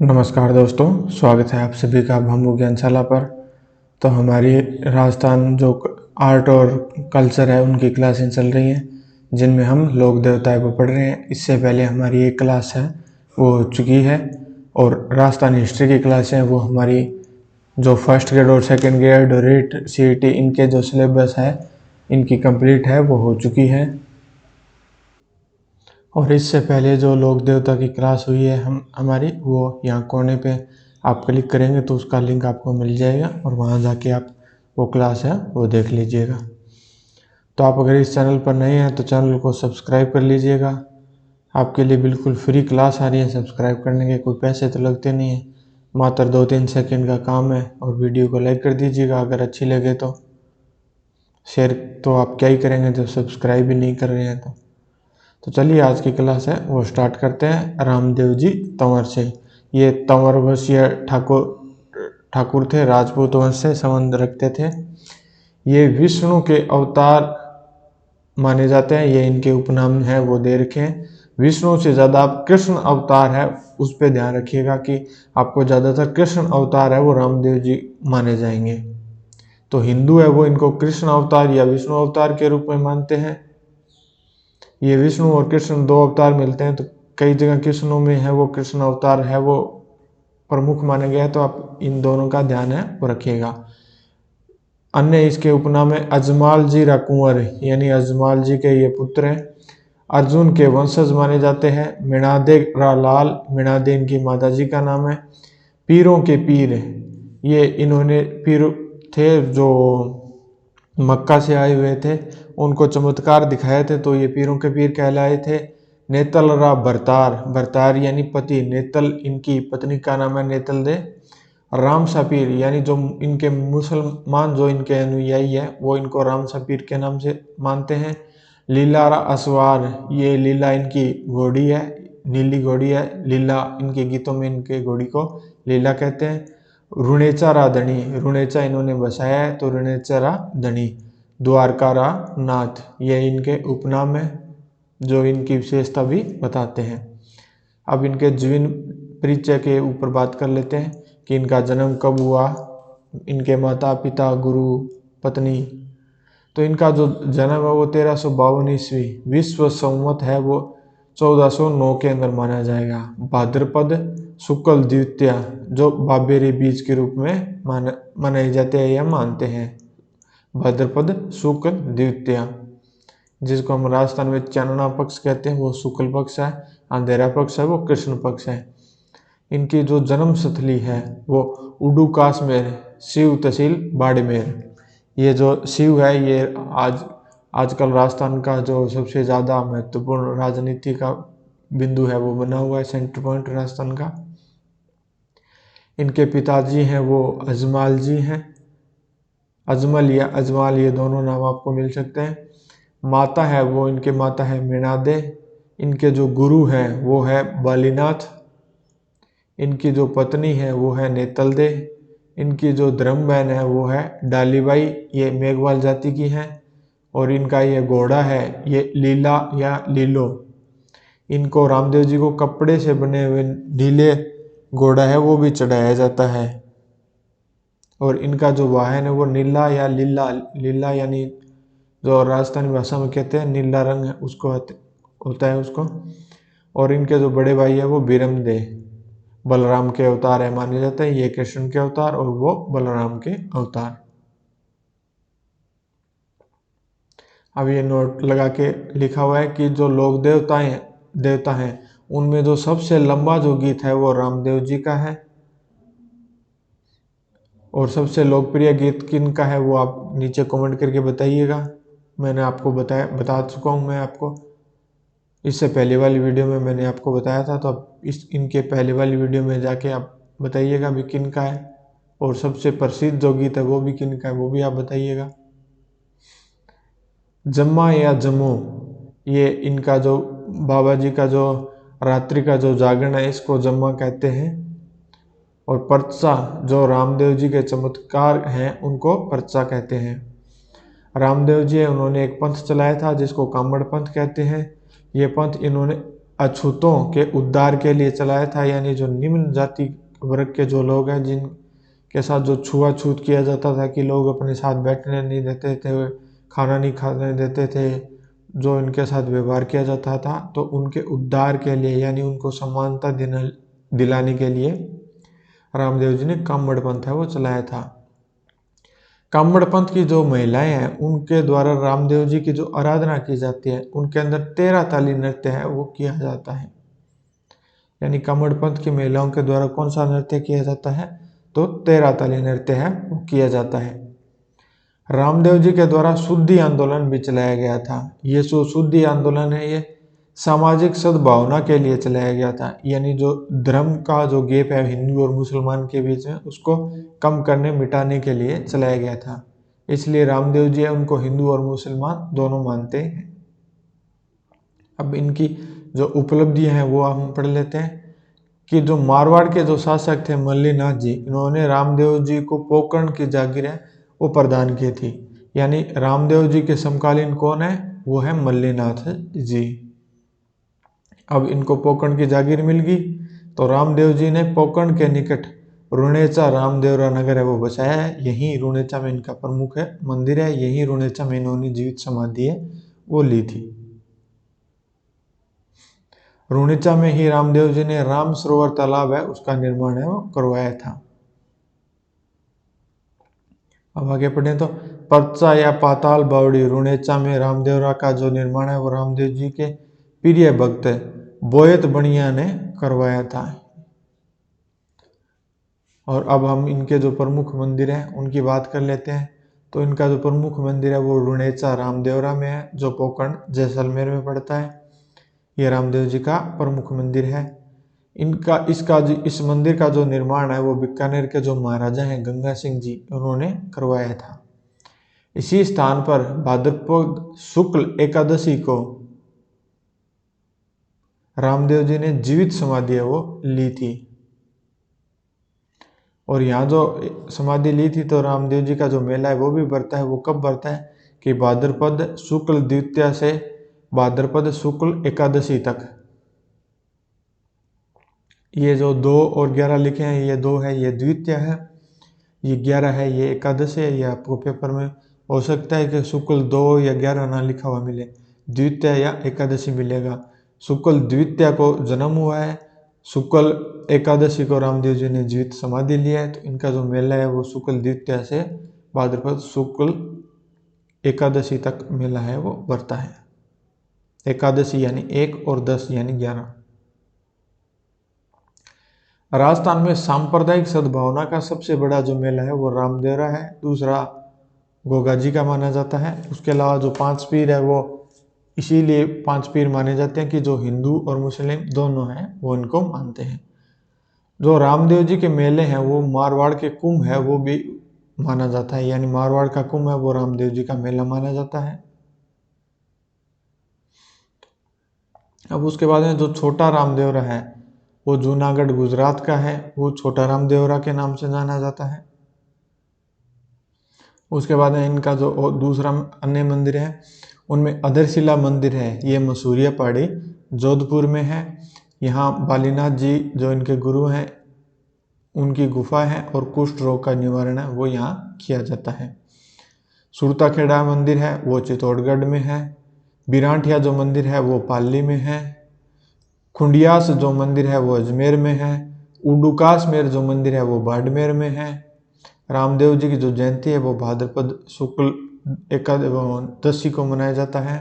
नमस्कार दोस्तों, स्वागत है आप सभी का भंगू ज्ञानशाला पर। तो हमारी राजस्थान जो आर्ट और कल्चर है उनकी क्लासें चल रही हैं, जिनमें हम लोक देवताएं को पढ़ रहे हैं। इससे पहले हमारी एक क्लास है वो हो चुकी है, और राजस्थान हिस्ट्री की क्लास है वो हमारी जो फर्स्ट ग्रेड और सेकंड ग्रेड रीट CET इनके जो सिलेबस है इनकी कंप्लीट है वो हो चुकी है। और इससे पहले जो लोक देवता की क्लास हुई है हमारी, वो यहाँ कोने पे आप क्लिक करेंगे तो उसका लिंक आपको मिल जाएगा, और वहाँ जाके आप वो क्लास है वो देख लीजिएगा। तो आप अगर इस चैनल पर नए हैं तो चैनल को सब्सक्राइब कर लीजिएगा। आपके लिए बिल्कुल फ्री क्लास आ रही है, सब्सक्राइब करने के कोई पैसे तो लगते नहीं है, मात्र 2-3 सेकंड का काम है। और वीडियो को लाइक कर दीजिएगा अगर अच्छी लगे तो। शेयर तो आप क्या ही करेंगे जब सब्सक्राइब भी नहीं कर रहे हैं तो चलिए आज की क्लास है वो स्टार्ट करते हैं। रामदेव जी तंवर से। ये तंवर वंशीय ठाकुर थे, राजपूत वंश से संबंध रखते थे। ये विष्णु के अवतार माने जाते हैं, ये इनके उपनाम है वो दे रखे हैं। विष्णु से ज़्यादा आप कृष्ण अवतार है उस पर ध्यान रखिएगा कि आपको ज़्यादातर कृष्ण अवतार है वो रामदेव जी माने जाएंगे। तो हिंदू है वो इनको कृष्ण अवतार या विष्णु अवतार के रूप में मानते हैं। ये विष्णु और कृष्ण दो अवतार मिलते हैं, तो कई जगह कृष्णों में है वो कृष्ण अवतार है वो प्रमुख माना गया है, तो आप इन दोनों का ध्यान है वो रखिएगा। अन्य इसके उपनाम है अजमाल जी कुंवर, यानी अजमाल जी के ये पुत्र हैं। अर्जुन के वंशज माने जाते हैं। मृणादे लाल, मृणादे इनकी माता जी का नाम है। पीरों के पीर, ये इन्होंने पीर थे जो मक्का से आए हुए थे, उनको चमत्कार दिखाए थे तो ये पीरों के पीर कहलाए थे। नेतल रा भरतार, भरतार यानी पति, नेतल इनकी पत्नी का नाम है नेतल दे। राम सापीर यानी जो इनके मुसलमान जो इनके अनुयायी है वो इनको राम सापीर के नाम से मानते हैं। लीलारा असवार, ये लीला इनकी घोड़ी है, नीली घोड़ी है। लीला इनके गीतों में इनके घोड़ी को लीला कहते हैं। रुणेचा राधणी, रुणेचा इन्होंने बसाया है तो रुणेचा राधणी। द्वारका रा नाथ, ये इनके उपनाम है जो इनकी विशेषता भी बताते हैं। अब इनके जीवन परिचय के ऊपर बात कर लेते हैं कि इनका जन्म कब हुआ, इनके माता पिता गुरु पत्नी। तो इनका जो जन्म है वो 1352 ईस्वी विश्व संवत है वो 1409 के अंदर माना जाएगा। भाद्रपद शुक्ल द्वितीया, जो बाबेरी बीज के रूप में मनाई जाते हैं या मानते हैं। भाद्रपद शुक्ल द्वितीया, जिसको हम राजस्थान में चानना पक्ष कहते हैं, वो शुक्ल पक्ष है। अंधेरा पक्ष है वो कृष्ण पक्ष है। इनकी जो जन्म स्थली है वो उडू काश्मीर, शिव तहसील बाड़मेर। ये जो शिव है ये आजकल राजस्थान का जो सबसे ज़्यादा महत्वपूर्ण राजनीति का बिंदु है वो बना हुआ है, सेंटर पॉइंट राजस्थान का। इनके पिताजी हैं वो अजमाल जी हैं, अजमल या अजमाल ये दोनों नाम आपको मिल सकते हैं। माता है वो इनके माता है मृणादे। इनके जो गुरु हैं वो है बालीनाथ। इनकी जो पत्नी है वो है नेतलदे। इनकी जो धर्म बहन है वो है डालीबाई, ये मेघवाल जाति की है। और इनका ये घोड़ा है ये लीला या लीलो। इनको रामदेव जी को कपड़े से बने हुए नीले घोड़ा है वो भी चढ़ाया जाता है। और इनका जो वाहन है वो नीला या लीला, लीला यानी जो राजस्थानी भाषा में कहते हैं नीला रंग है उसको होता है उसको। और इनके जो बड़े भाई है वो बीरमदे, बलराम के अवतार है माने जाते हैं। ये कृष्ण के अवतार और वो बलराम के अवतार। अब ये नोट लगा के लिखा हुआ है कि जो लोक देवता हैं उनमें जो सबसे लंबा जो गीत है वो रामदेव जी का है। और सबसे लोकप्रिय गीत किन का है वो आप नीचे कमेंट करके बताइएगा। मैंने आपको बता चुका हूँ मैं आपको। इससे पहले वाली वीडियो में मैंने आपको बताया था, तो अब इनके पहले वाली वीडियो में जाके आप बताइएगा भी किन का है। और सबसे प्रसिद्ध जो गीत है वो भी किन का है वो भी आप बताइएगा। जम्मा या जम्मू, ये इनका जो बाबा जी का जो रात्रि का जो जागरण है इसको जम्मा कहते हैं। और पर्चा, जो रामदेव जी के चमत्कार हैं उनको पर्चा कहते हैं। रामदेव जी उन्होंने एक पंथ चलाया था जिसको कामड़ पंथ कहते हैं। ये पंथ इन्होंने अछूतों के उद्धार के लिए चलाया था, यानी जो निम्न जाति वर्ग के जो लोग हैं जिनके साथ जो छुआछूत किया जाता था कि लोग अपने साथ बैठने नहीं देते थे, खाना नहीं खाने देते थे, जो इनके साथ व्यवहार किया जाता था, तो उनके उद्धार के लिए यानी उनको समानता दिलाने के लिए रामदेव जी ने कामड़ पंथ है वो चलाया था। कामड़ पंथ की जो महिलाएं हैं उनके द्वारा रामदेव जी की जो आराधना की जाती है, उनके अंदर 13 ताली नृत्य है वो किया जाता है। यानी कामड़ पंथ की महिलाओं के द्वारा कौन सा नृत्य किया जाता है, तो 13 ताली नृत्य है वो किया जाता है। रामदेव जी के द्वारा शुद्धि आंदोलन भी चलाया गया था। ये जो शुद्धि आंदोलन है ये सामाजिक सद्भावना के लिए चलाया गया था, यानी जो धर्म का जो गैप है हिंदू और मुसलमान के बीच में उसको कम करने मिटाने के लिए चलाया गया था। इसलिए रामदेव जी है उनको हिंदू और मुसलमान दोनों मानते हैं। अब इनकी जो उपलब्धियां हैं वो हम पढ़ लेते हैं कि जो मारवाड़ के जो शासक थे मल्लीनाथ जी, इन्होंने रामदेव जी को पोकरण की जागीर है वो प्रदान की थी। यानी रामदेव जी के समकालीन कौन है, वो है मल्लीनाथ जी। अब इनको पोकरण की जागीर मिल गई तो रामदेव जी ने पोकरण के निकट रुणेचा रामदेवरा नगर है वो बसाया है। यही रुणेचा में इनका प्रमुख है मंदिर है, यही रुणेचा में इन्होंने जीवित समाधि है वो ली थी। रुणेचा में ही रामदेव जी ने राम सरोवर तालाब है उसका निर्माण है वो करवाया था। अब आगे पढ़े तो पर्चा या पाताल बावड़ी रुणेचा में रामदेवरा का जो निर्माण है वो रामदेव जी के प्रिय भक्त बोयत बनिया ने करवाया था। और अब हम इनके जो प्रमुख मंदिर हैं उनकी बात कर लेते हैं। तो इनका जो प्रमुख मंदिर है वो रुणेचा रामदेवरा में है जो पोकरण जैसलमेर में पड़ता है। ये रामदेव जी का प्रमुख मंदिर है। इस मंदिर का जो निर्माण है वो बीकानेर के जो महाराजा हैं गंगा सिंह जी उन्होंने करवाया था। इसी स्थान पर भाद्रपद शुक्ल एकादशी को रामदेव जी ने जीवित समाधि है वो ली थी। और यहाँ जो समाधि ली थी तो रामदेव जी का जो मेला है वो भी बढ़ता है। वो कब बढ़ता है कि भाद्रपद शुक्ल द्वितीया से भाद्रपद शुक्ल एकादशी तक। ये जो 2 और 11 लिखे हैं, ये 2 है ये द्वितीया है, ये 11 है ये एकादशी है। ये आपको पेपर में हो सकता है कि शुक्ल 2 या 11 ना लिखा हुआ मिले, द्वितीया या एकादशी मिलेगा। शुक्ल द्वितीया को जन्म हुआ है, शुक्ल एकादशी को रामदेव जी ने जीवित समाधि लिया है। तो इनका जो मेला है वो शुक्ल द्वितीया से भाद्रपद शुक्ल एकादशी तक मेला है वो बढ़ता है। एकादशी यानी 1 और 10 यानी 11। राजस्थान में सांप्रदायिक सद्भावना का सबसे बड़ा जो मेला है वो रामदेवरा है, दूसरा गोगा जी का माना जाता है। उसके अलावा जो 5 पीर है वो इसीलिए 5 पीर माने जाते हैं कि जो हिंदू और मुस्लिम दोनों हैं वो इनको मानते हैं। जो रामदेव जी के मेले हैं वो मारवाड़ के कुंभ है वो भी माना जाता है, यानी मारवाड़ का कुंभ है वो रामदेव जी का मेला माना जाता है। अब उसके बाद में जो छोटा रामदेवरा है वो जूनागढ़ गुजरात का है, वो छोटा रामदेवरा के नाम से जाना जाता है। उसके बाद में इनका जो दूसरा अन्य मंदिर है उनमें अधरशिला मंदिर है, ये मसूरिया पहाड़ी जोधपुर में है। यहाँ बालीनाथ जी जो इनके गुरु हैं उनकी गुफा है और कुष्ठ रोग का निवारण है वो यहाँ किया जाता है। सुरताखेड़ा मंदिर है वो चित्तौड़गढ़ में है। बिरांठिया जो मंदिर है वो पाली में है। खुंडियास जो मंदिर है वो अजमेर में है। उडुकासमेर जो मंदिर है वो बाड़मेर में है। रामदेव जी की जो जयंती है वो भाद्रपद शुक्ल एकादशी को मनाया जाता है।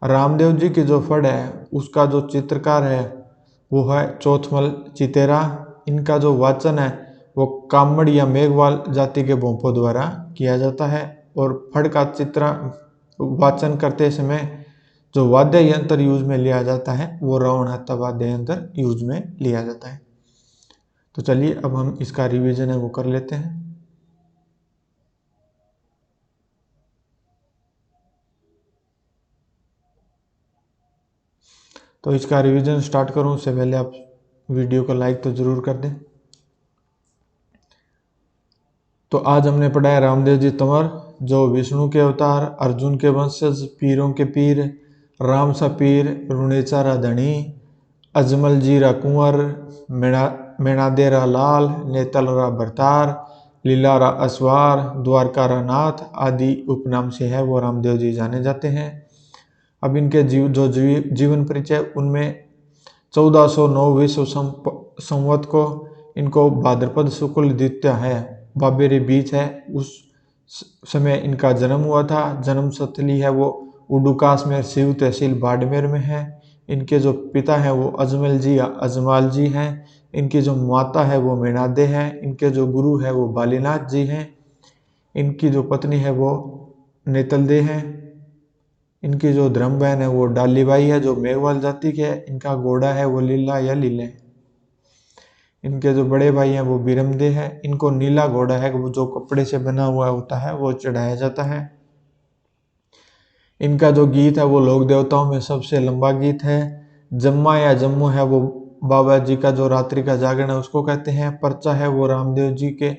रामदेव जी की जो फड़ है उसका जो चित्रकार है वो है चौथमल चितेरा। इनका जो वाचन है वो कामड़ या मेघवाल जाति के भोंपों द्वारा किया जाता है। और फड़ का चित्र वाचन करते समय जो वाद्य यंत्र यूज में लिया जाता है वो रावण हत्था वाद्य यंत्र यूज में लिया जाता है। तो चलिए अब हम इसका रिवीजन है वो कर लेते हैं। तो इसका रिवीजन स्टार्ट करूं उससे पहले आप वीडियो को लाइक तो जरूर कर दें। तो आज हमने पढ़ा है रामदेव जी तंवर जो विष्णु के अवतार, अर्जुन के वंशज, पीरों के पीर, राम सा पीर रुणेचारा धनी, अजमल जीरा कुंवर, मेणादेरा लाल, नेतलरा भरतार, लीलारा असवार, द्वारकारा नाथ आदि उपनाम से है वो रामदेव जी जाने जाते हैं। अब इनके जीवन परिचय, उनमें 1409 विश्व संवत को इनको भाद्रपद शुक्ल द्वितीया है बाबेरे बीच है, उस समय इनका जन्म हुआ था। जन्म स्थली है वो उडुकास में शिव तहसील बाड़मेर में है। इनके जो पिता हैं वो अजमल जी या अजमाल जी हैं। इनकी जो माता है वो मेणादे हैं। इनके जो गुरु है वो बालीनाथ जी हैं। इनकी जो पत्नी है वो नेतलदे हैं। इनकी जो धर्म बहन है वो डालीबाई है जो मेघवाल जाति के है। इनका घोड़ा है वो लीला या लीले। इनके जो बड़े भाई हैं वो बिरमदे हैं। इनको नीला घोड़ा है वो जो कपड़े से बना हुआ होता है वो चढ़ाया जाता है। इनका जो गीत है वो लोक देवताओं में सबसे लंबा गीत है। जम्मा या जम्मू है वो बाबा जी का जो रात्रि का जागरण है उसको कहते हैं। पर्चा है वो रामदेव जी के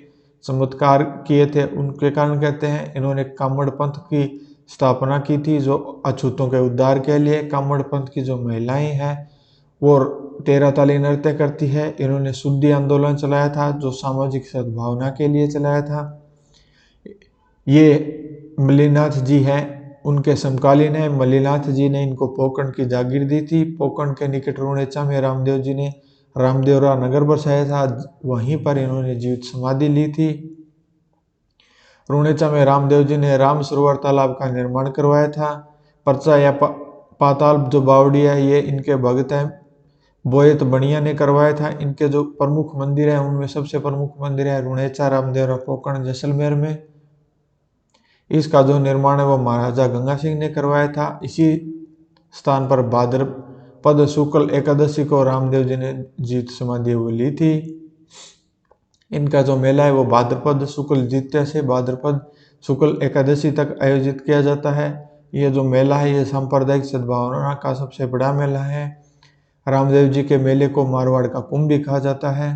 चमत्कार किए थे उनके कारण कहते हैं। इन्होंने कामड़ पंथ की स्थापना की थी जो अछूतों के उद्धार के लिए। कामड़ पंथ की जो महिलाएं हैं वो 13 ताली नृत्य करती है। इन्होंने शुद्धि आंदोलन चलाया था जो सामाजिक सद्भावना के लिए चलाया था। ये मल्लीनाथ जी हैं, उनके समकालीन है। मल्लीनाथ जी ने इनको पोकरण की जागीर दी थी। पोकरण के निकट रुणेचा में रामदेव जी ने रामदेवरा नगर बसाया था, वहीं पर इन्होंने जीवित समाधि ली थी। रुणेचा में रामदेव जी ने राम सरोवर तालाब का निर्माण करवाया था। पर्चा या पाताल जो बावड़ी है ये इनके भगत हैं बोयत बनिया ने करवाया था। इनके जो प्रमुख मंदिर है उनमें सबसे प्रमुख मंदिर है रुणेचा रामदेवरा पोकरण जैसलमेर में। इसका जो निर्माण है वो महाराजा गंगा सिंह ने करवाया था। इसी स्थान पर भाद्रपद शुक्ल एकादशी को रामदेव जी ने जीवित समाधि वो ली थी। इनका जो मेला है वो भाद्रपद शुक्ल द्वितीया से भाद्रपद शुक्ल एकादशी तक आयोजित किया जाता है। ये जो मेला है ये सांप्रदायिक सद्भावना का सबसे बड़ा मेला है। रामदेव जी के मेले को मारवाड़ का कुंभ भी कहा जाता है।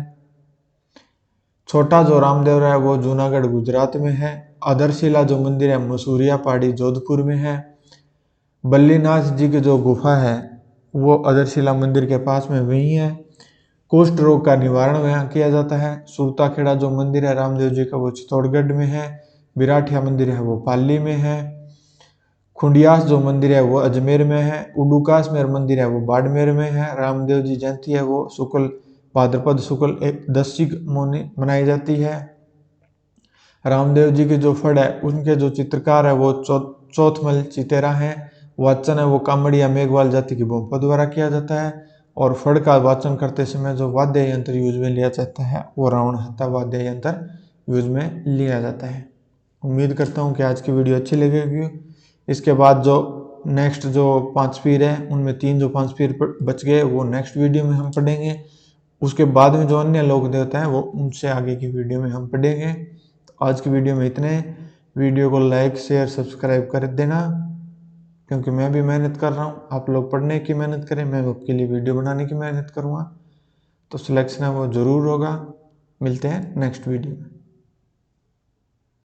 छोटा जो रामदेव है वो जूनागढ़ गुजरात में है। आदरशिला जो मंदिर है मसूरिया पहाड़ी जोधपुर में है। बल्लीनाथ जी की जो गुफा है वो आदरशिला मंदिर के पास में वही है। कुष्ठ रोग का निवारण वहाँ किया जाता है। सुरताखेड़ा जो मंदिर है रामदेव जी का वो चित्तौड़गढ़ में है। बिराठिया मंदिर है वो पाली में है। खुंडियास जो मंदिर है वो अजमेर में है। उडुकास में मंदिर है वो बाड़मेर में है। रामदेव जी जयंती है वो शुक्ल भाद्रपद शुक्ल एकादशी मनाई जाती है। रामदेव जी के जो फड़ है उनके जो चित्रकार है वो चौथमल चितेरा है। वाचन है वो कामड़िया मेघवाल जाति की भोपा द्वारा किया जाता है। और फड़ का वाचन करते समय जो वाद्य यंत्र यूज में लिया जाता है वो रावण हत्ता वाद्य यंत्र यूज में लिया जाता है। उम्मीद करता हूँ कि आज की वीडियो अच्छी लगेगी। इसके बाद जो नेक्स्ट जो 5 पीर है उनमें 3 जो 5 पीर बच गए वो नेक्स्ट वीडियो में हम पढ़ेंगे। उसके बाद में जो अन्य लोक देवता हैं वो उनसे आगे की वीडियो में हम पढ़ेंगे। तो आज की वीडियो में इतने। वीडियो को लाइक शेयर सब्सक्राइब कर देना, क्योंकि मैं भी मेहनत कर रहा हूँ। आप लोग पढ़ने की मेहनत करें, मैं आपके लिए वीडियो बनाने की मेहनत करूँगा, तो सिलेक्शन है वो ज़रूर होगा। मिलते हैं नेक्स्ट वीडियो में।